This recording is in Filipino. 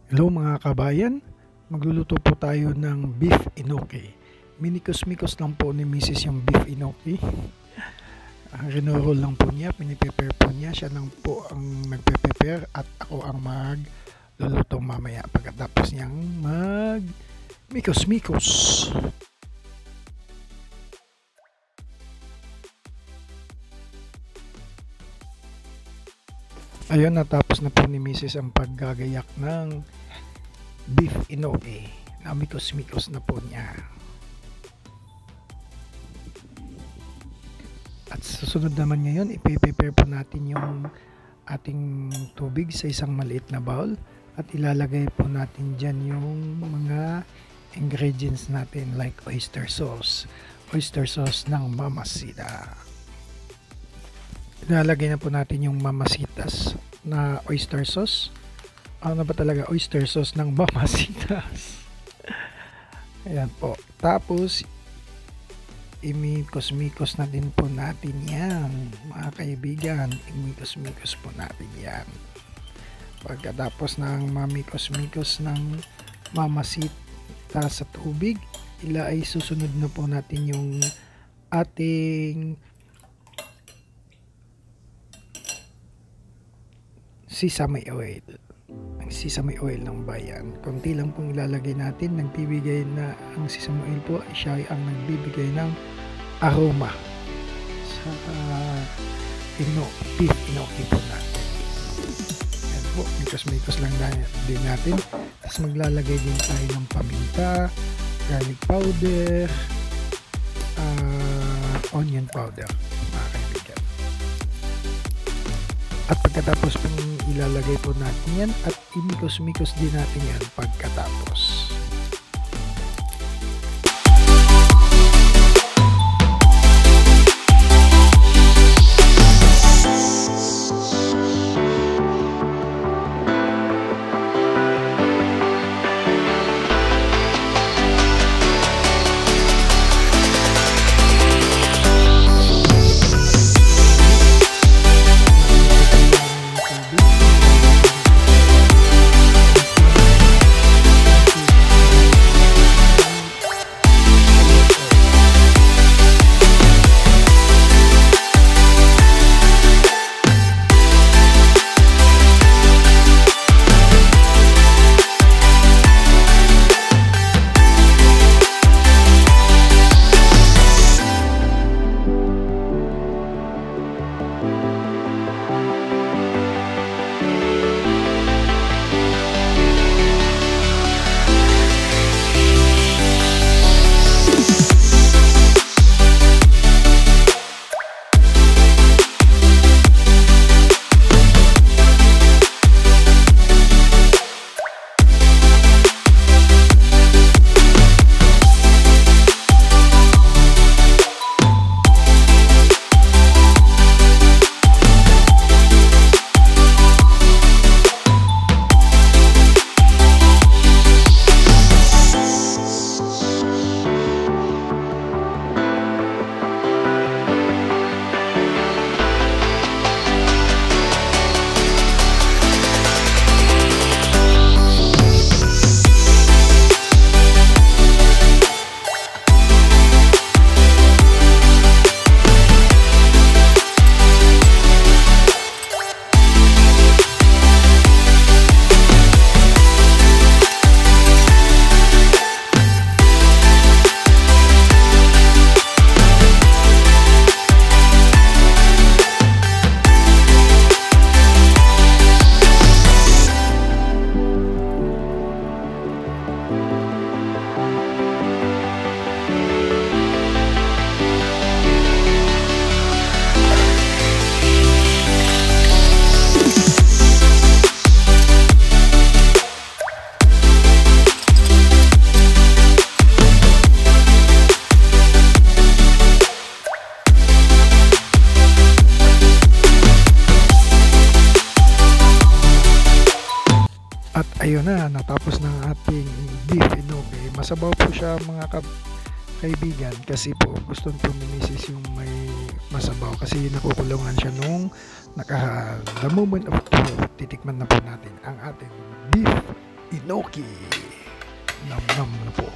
Hello mga kabayan, magluluto po tayo ng beef enoki. Minikos-mikos lang po ni Mrs. yung beef enoki. Rinoroll lang po niya, piniprepare po niya. Siya lang po ang nagpe-prepare at ako ang magluluto mamaya pagkatapos niyang mikos-mikos. Ayun, natapos na po ni Mrs. ang paggagayak ng beef enoki. Namikos-mikos na po niya. At susunod naman ngayon, ipe-prepare po natin yung ating tubig sa isang maliit na bowl. At ilalagay po natin dyan yung mga ingredients natin like oyster sauce. Oyster sauce ng Mamacita. Ilalagay na po natin yung Mamacitas na oyster sauce. Ano ba talaga? Oyster sauce ng Mamacitas. Ayan po. Tapos, imikos-mikos na din po natin yan. Mga kaibigan, imikos-mikos po natin yan. Pagkatapos ng mamikos-mikos ng Mamacita sa tubig, ay susunod na po natin yung ating sesame oil. Ang sesame oil ng bayan. Konti lang pong ilalagay natin. Nagbibigay na ang sesame oil po, siya ang nagbibigay ng aroma sa beef enoki po natin. Yan po, mikos-mikos lang din natin. Tapos maglalagay din tayo ng paminta, garlic powder, onion powder, mga kaibigan. At pagkatapos pong ilalagay po natin yan at imikos-mikos din natin yan pagkatapos. At ayun na, natapos ng ating beef enoki. Masabaw po siya mga kaibigan kasi po gusto po ni Mrs. yung may masabaw kasi nakukulungan siya the moment of truth. Titikman na po natin ang ating beef inoki. Nam nam na po.